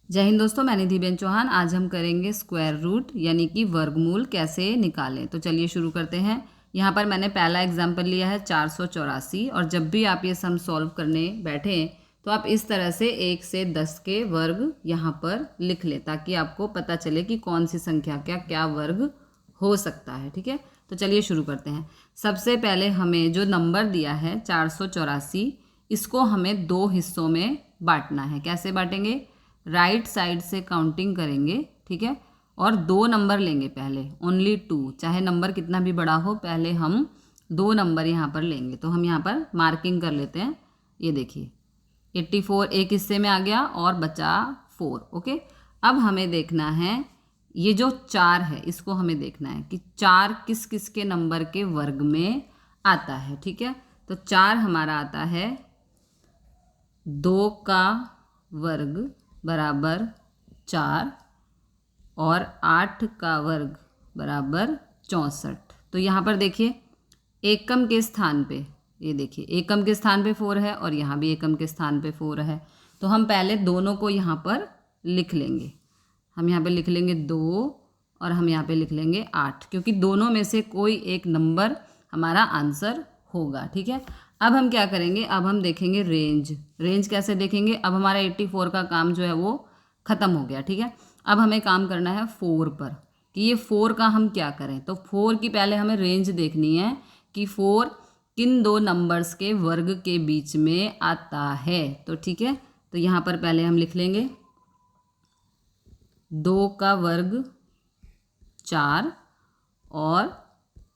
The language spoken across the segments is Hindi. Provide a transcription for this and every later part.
जय हिंद दोस्तों, मैं निधिबेन चौहान। आज हम करेंगे स्क्वायर रूट यानी कि वर्गमूल कैसे निकालें। तो चलिए शुरू करते हैं। यहाँ पर मैंने पहला एग्जाम्पल लिया है 484। और जब भी आप ये सम सॉल्व करने बैठें तो आप इस तरह से 1 से 10 के वर्ग यहाँ पर लिख लें, ताकि आपको पता चले कि कौन सी संख्या का क्या वर्ग हो सकता है। ठीक है, तो चलिए शुरू करते हैं। सबसे पहले हमें जो नंबर दिया है 484, इसको हमें दो हिस्सों में बांटना है। कैसे बांटेंगे? राइट साइड से काउंटिंग करेंगे, ठीक है, और दो नंबर लेंगे पहले, ओनली 2। चाहे नंबर कितना भी बड़ा हो, पहले हम दो नंबर यहाँ पर लेंगे। तो हम यहाँ पर मार्किंग कर लेते हैं। ये देखिए 84 एक हिस्से में आ गया और बचा 4। ओके, अब हमें देखना है ये जो 4 है, इसको हमें देखना है कि 4 किस किस के नंबर के वर्ग में आता है। ठीक है, तो 4 हमारा आता है 2 का वर्ग बराबर 4 और 8 का वर्ग बराबर 64। तो यहाँ पर देखिए एकम के स्थान पे, ये देखिए एकम के स्थान पे 4 है और यहाँ भी एकम के स्थान पे 4 है। तो हम पहले दोनों को यहाँ पर लिख लेंगे। हम यहाँ पे लिख लेंगे 2 और हम यहाँ पे लिख लेंगे 8, क्योंकि दोनों में से कोई एक नंबर हमारा आंसर होगा। ठीक है, अब हम क्या करेंगे? अब हम देखेंगे रेंज कैसे देखेंगे? अब हमारा 84 का काम जो है वो ख़त्म हो गया। ठीक है, अब हमें काम करना है 4 पर, कि ये 4 का हम क्या करें। तो 4 की पहले हमें रेंज देखनी है कि 4 किन दो नंबर्स के वर्ग के बीच में आता है। तो ठीक है, तो यहाँ पर पहले हम लिख लेंगे 2 का वर्ग 4 और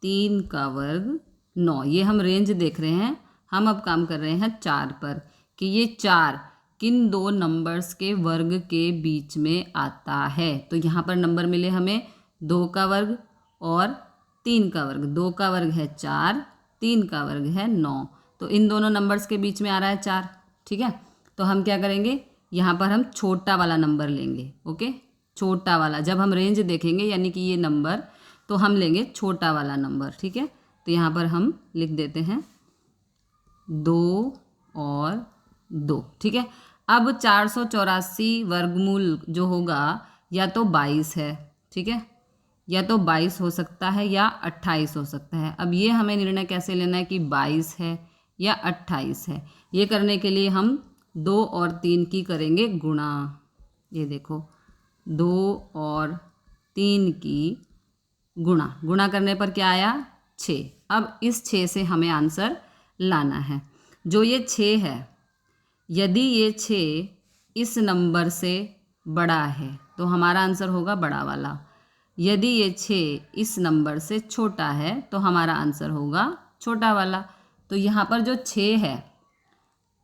3 का वर्ग 9। ये हम रेंज देख रहे हैं। हम अब काम कर रहे हैं 4 पर, कि ये 4 किन दो नंबर्स के वर्ग के बीच में आता है। तो यहाँ पर नंबर मिले हमें 2 का वर्ग और 3 का वर्ग। 2 का वर्ग है 4, 3 का वर्ग है 9। तो इन दोनों नंबर्स के बीच में आ रहा है 4। ठीक है, तो हम क्या करेंगे? यहाँ पर हम छोटा वाला नंबर लेंगे। ओके, छोटा वाला, जब हम रेंज देखेंगे यानी कि ये नंबर, तो हम लेंगे छोटा वाला नंबर। ठीक है, तो यहाँ पर हम लिख देते हैं 2 और 2। ठीक है, अब 484 वर्गमूल जो होगा या तो 22 है, ठीक है, या तो 22 हो सकता है या 28 हो सकता है। अब ये हमें निर्णय कैसे लेना है कि 22 है या 28 है। ये करने के लिए हम 2 और 3 की करेंगे गुणा। ये देखो 2 और 3 की गुणा करने पर क्या आया? 6। अब इस 6 से हमें आंसर लाना है। जो ये 6 है, यदि ये 6 इस नंबर से बड़ा है तो हमारा आंसर होगा बड़ा वाला। यदि ये 6 इस नंबर से छोटा है तो हमारा आंसर होगा छोटा वाला। तो यहाँ पर जो 6 है,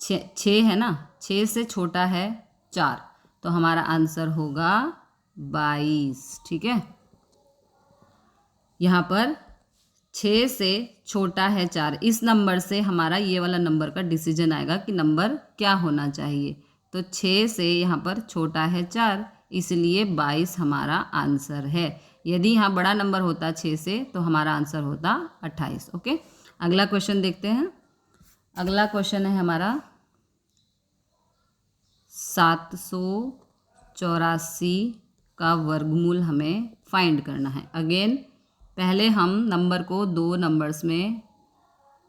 6 है ना, 6 से छोटा है 4, तो हमारा आंसर होगा 22। ठीक है, यहाँ पर 6 से छोटा है 4, इस नंबर से हमारा ये वाला नंबर का डिसीजन आएगा कि नंबर क्या होना चाहिए। तो 6 से यहाँ पर छोटा है 4, इसलिए 22 हमारा आंसर है। यदि यहाँ बड़ा नंबर होता 6 से तो हमारा आंसर होता 28। ओके, अगला क्वेश्चन देखते हैं। अगला क्वेश्चन है हमारा 784 का वर्गमूल हमें फाइंड करना है। अगेन पहले हम नंबर को दो नंबर्स में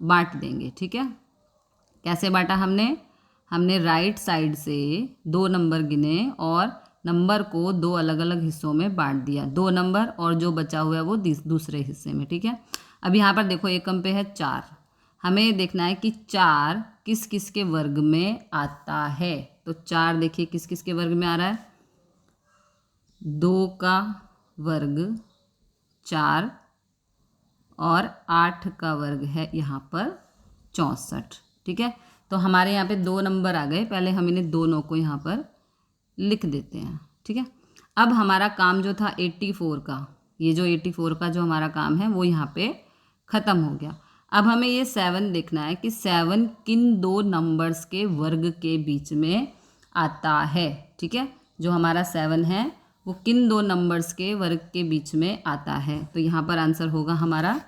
बांट देंगे। ठीक है, कैसे बांटा हमने राइट साइड से दो नंबर गिने और नंबर को दो अलग अलग हिस्सों में बांट दिया। 2 नंबर और जो बचा हुआ है वो दूसरे हिस्से में। ठीक है, अब यहाँ पर देखो एकम पे है 4। हमें देखना है कि 4 किस किस के वर्ग में आता है। तो 4 देखिए किस किस के वर्ग में आ रहा है? 2 का वर्ग 4 और 8 का वर्ग है यहाँ पर 64। ठीक है, तो हमारे यहाँ पे 2 नंबर आ गए। पहले हम इन्हें दोनों को यहाँ पर लिख देते हैं। ठीक है, अब हमारा काम जो था 84 का, ये जो 84 का जो हमारा काम है वो यहाँ पे ख़त्म हो गया। अब हमें ये 7 देखना है कि 7 किन दो नंबर्स के वर्ग के बीच में आता है। ठीक है, जो हमारा 7 है वो किन दो नंबर्स के वर्ग के बीच में आता है। तो यहाँ पर आंसर होगा हमारा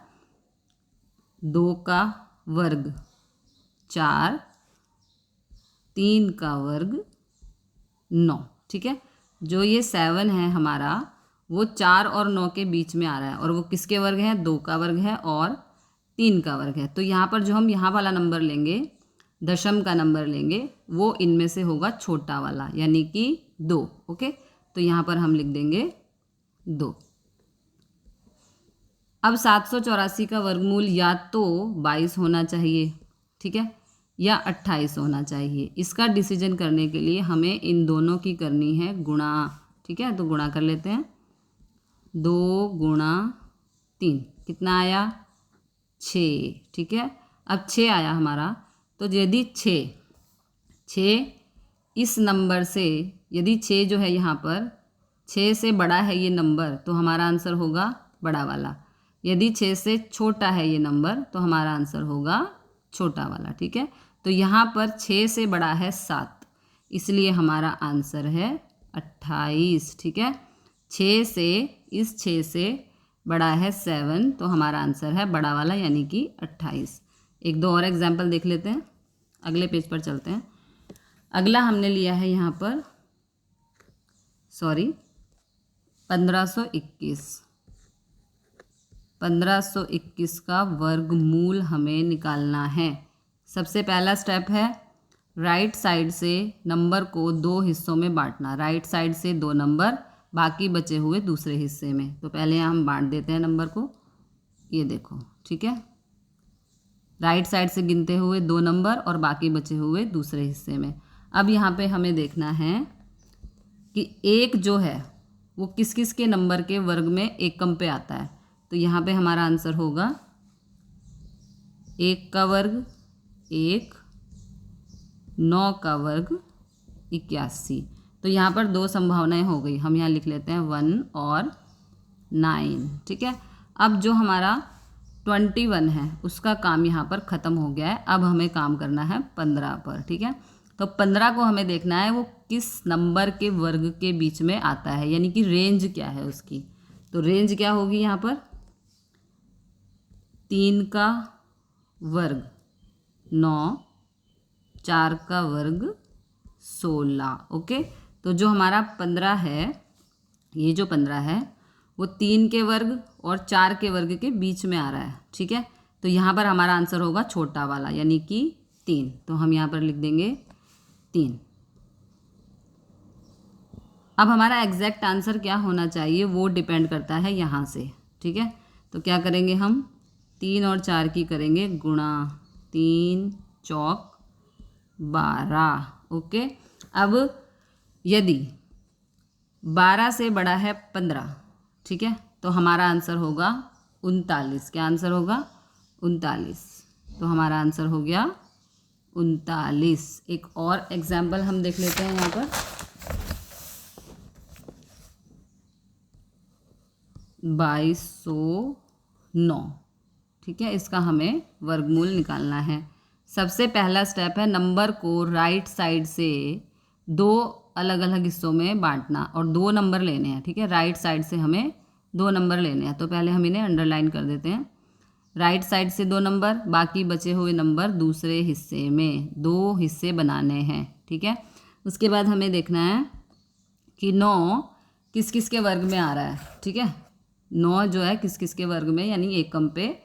2 का वर्ग 4, 3 का वर्ग 9। ठीक है, जो ये 7 है हमारा वो 4 और 9 के बीच में आ रहा है और वो किसके वर्ग है, 2 का वर्ग है और 3 का वर्ग है। तो यहाँ पर जो हम यहाँ वाला नंबर लेंगे, दशम का नंबर लेंगे, वो इनमें से होगा छोटा वाला यानी कि 2। ओके, तो यहाँ पर हम लिख देंगे 2। अब 784 का वर्गमूल या तो 22 होना चाहिए, ठीक है, या 28 होना चाहिए। इसका डिसीजन करने के लिए हमें इन दोनों की करनी है गुणा, ठीक है। तो गुणा कर लेते हैं, 2 गुणा 3 कितना आया, 6, ठीक है। अब 6 आया हमारा, तो यदि 6 इस नंबर से, यदि 6 जो है यहाँ पर 6 से बड़ा है ये नंबर, तो हमारा आंसर होगा बड़ा वाला। यदि 6 से छोटा है ये नंबर तो हमारा आंसर होगा छोटा वाला, ठीक है। तो यहाँ पर 6 से बड़ा है 7, इसलिए हमारा आंसर है 28, ठीक है। 6 से बड़ा है 7, तो हमारा आंसर है बड़ा वाला यानी कि 28। एक दो और एग्जाम्पल देख लेते हैं, अगले पेज पर चलते हैं। अगला हमने लिया है यहाँ पर 1521 का वर्गमूल हमें निकालना है। सबसे पहला स्टेप है राइट साइड से नंबर को 2 हिस्सों में बांटना। राइट साइड से 2 नंबर, बाकी बचे हुए दूसरे हिस्से में। तो पहले हम बांट देते हैं नंबर को, ये देखो, ठीक है। राइट साइड से गिनते हुए 2 नंबर और बाकी बचे हुए दूसरे हिस्से में। अब यहाँ पे हमें देखना है कि 1 जो है वो किस किस के नंबर के वर्ग में एकम पे आता है। तो यहाँ पे हमारा आंसर होगा 1 का वर्ग 1, 9 का वर्ग 81। तो यहाँ पर 2 संभावनाएं हो गई, हम यहाँ लिख लेते हैं 1 और 9, ठीक है। अब जो हमारा 21 है उसका काम यहाँ पर ख़त्म हो गया है। अब हमें काम करना है 15 पर, ठीक है। तो 15 को हमें देखना है वो किस नंबर के वर्ग के बीच में आता है, यानी कि रेंज क्या है उसकी। तो रेंज क्या होगी यहाँ पर, 3 का वर्ग 9, 4 का वर्ग 16। ओके, तो जो हमारा 15 है, ये जो 15 है वो 3 के वर्ग और 4 के वर्ग के बीच में आ रहा है, ठीक है। तो यहाँ पर हमारा आंसर होगा छोटा वाला यानी कि 3। तो हम यहाँ पर लिख देंगे 3। अब हमारा एग्जैक्ट आंसर क्या होना चाहिए वो डिपेंड करता है यहाँ से, ठीक है। तो क्या करेंगे हम, 3 और 4 की करेंगे गुणा, 3 चौक 12। ओके, अब यदि 12 से बड़ा है 15, ठीक है, तो हमारा आंसर होगा 39। क्या आंसर होगा, 39। तो हमारा आंसर हो गया 39। एक और एग्जाम्पल हम देख लेते हैं यहाँ पर, 2209, ठीक है। इसका हमें वर्गमूल निकालना है। सबसे पहला स्टेप है नंबर को राइट साइड से 2 अलग अलग हिस्सों में बांटना और 2 नंबर लेने हैं, ठीक है। राइट साइड से हमें 2 नंबर लेने हैं, तो पहले हम इन्हें अंडरलाइन कर देते हैं। राइट साइड से 2 नंबर, बाकी बचे हुए नंबर दूसरे हिस्से में, 2 हिस्से बनाने हैं, ठीक है। उसके बाद हमें देखना है कि 9 किस किस के वर्ग में आ रहा है, ठीक है। 9 जो है किस किस के वर्ग में यानी एकम पे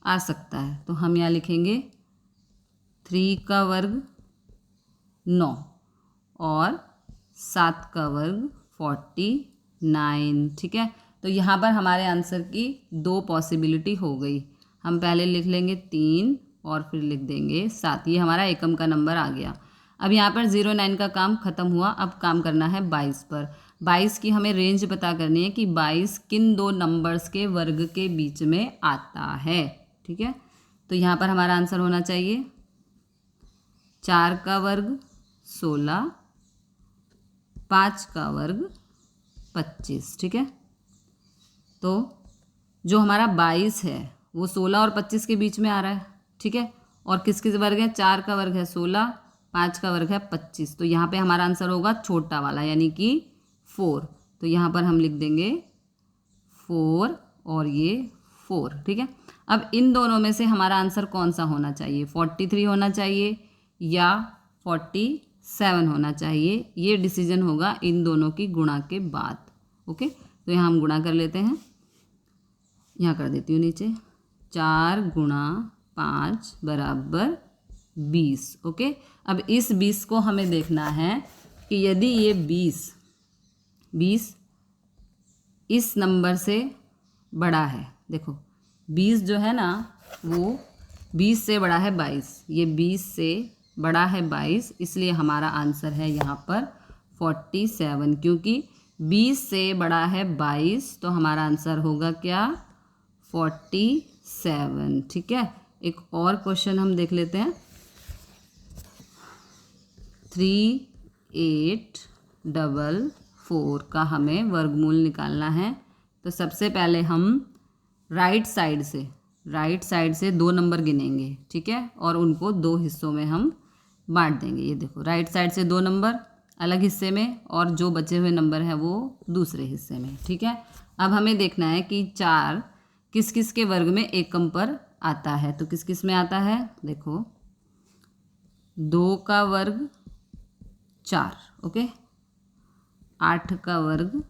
आ सकता है। तो हम यहाँ लिखेंगे 3 का वर्ग 9 और 7 का वर्ग 49, ठीक है। तो यहाँ पर हमारे आंसर की 2 पॉसिबिलिटी हो गई। हम पहले लिख लेंगे 3 और फिर लिख देंगे 7। ये हमारा एकम का नंबर आ गया। अब यहाँ पर 09 का काम ख़त्म हुआ, अब काम करना है 22 पर। 22 की हमें रेंज पता करनी है कि 22 किन 2 नंबर्स के वर्ग के बीच में आता है, ठीक है। तो यहाँ पर हमारा आंसर होना चाहिए 4 का वर्ग 16, 5 का वर्ग 25, ठीक है। तो जो हमारा 22 है वो 16 और 25 के बीच में आ रहा है, ठीक है। और किस किस वर्ग है, 4 का वर्ग है 16, 5 का वर्ग है 25। तो यहाँ पे हमारा आंसर होगा छोटा वाला यानी कि 4। तो यहाँ पर हम लिख देंगे 4 और ये 4, ठीक है। अब इन दोनों में से हमारा आंसर कौन सा होना चाहिए, 43 होना चाहिए या 7 होना चाहिए। ये डिसीजन होगा इन दोनों की गुणा के बाद। ओके, तो यहाँ हम गुणा कर लेते हैं, यहाँ कर देती हूँ नीचे, 4 गुणा 5 बराबर 20। ओके, अब इस 20 को हमें देखना है कि यदि ये 20 इस नंबर से बड़ा है, देखो 20 जो है ना वो 20 से बड़ा है 22, ये 20 से बड़ा है 22, इसलिए हमारा आंसर है यहाँ पर 47। क्योंकि 20 से बड़ा है 22 तो हमारा आंसर होगा क्या, 47। ठीक है, एक और क्वेश्चन हम देख लेते हैं। 3844 का हमें वर्गमूल निकालना है। तो सबसे पहले हम राइट साइड से 2 नंबर गिनेंगे, ठीक है, और उनको 2 हिस्सों में हम बांट देंगे। ये देखो, राइट साइड से 2 नंबर अलग हिस्से में और जो बचे हुए नंबर हैं वो दूसरे हिस्से में। ठीक है, अब हमें देखना है कि 4 किस किस के वर्ग में एकम पर आता है। तो किस किस में आता है, देखो 2 का वर्ग 4, ओके, 8 का वर्ग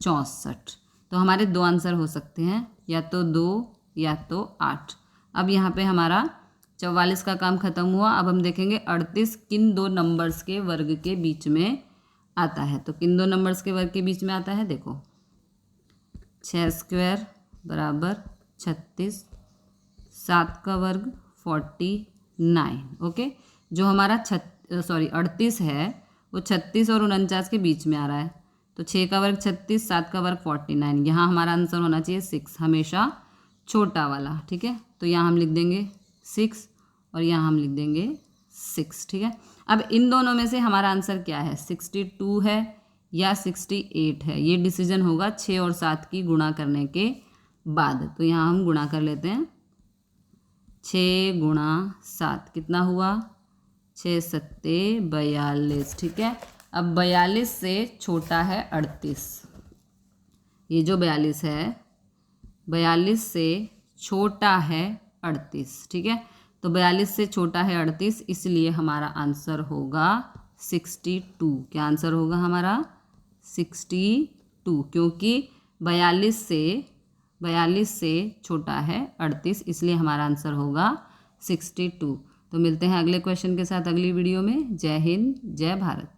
64। तो हमारे 2 आंसर हो सकते हैं, या तो 2 या तो 8। अब यहाँ पे हमारा 44 का काम खत्म हुआ। अब हम देखेंगे 38 किन 2 नंबर्स के वर्ग के बीच में आता है। तो किन 2 नंबर्स के वर्ग के बीच में आता है, देखो 6 स्क्वायर बराबर 36, 7 का वर्ग 49। ओके, जो हमारा 38 है वो 36 और 49 के बीच में आ रहा है। तो 6 का वर्ग 36, 7 का वर्ग 49। यहाँ हमारा आंसर होना चाहिए 6, हमेशा छोटा वाला। ठीक है, तो यहाँ हम लिख देंगे 6 और यहाँ हम लिख देंगे 6। ठीक है, अब इन दोनों में से हमारा आंसर क्या है, 62 है या 68 है, ये डिसीजन होगा 6 और 7 की गुणा करने के बाद। तो यहाँ हम गुणा कर लेते हैं, 6 गुणा 7 कितना हुआ, 6 सत्ते 42। ठीक है, अब 42 से छोटा है 38, ये जो 42 है 42 से छोटा है 38। ठीक है, तो 42 से छोटा है 38, इसलिए हमारा आंसर होगा 62। क्या आंसर होगा हमारा, 62, क्योंकि 42 से छोटा है 38, इसलिए हमारा आंसर होगा 62। तो मिलते हैं अगले क्वेश्चन के साथ अगली वीडियो में। जय हिंद, जय भारत।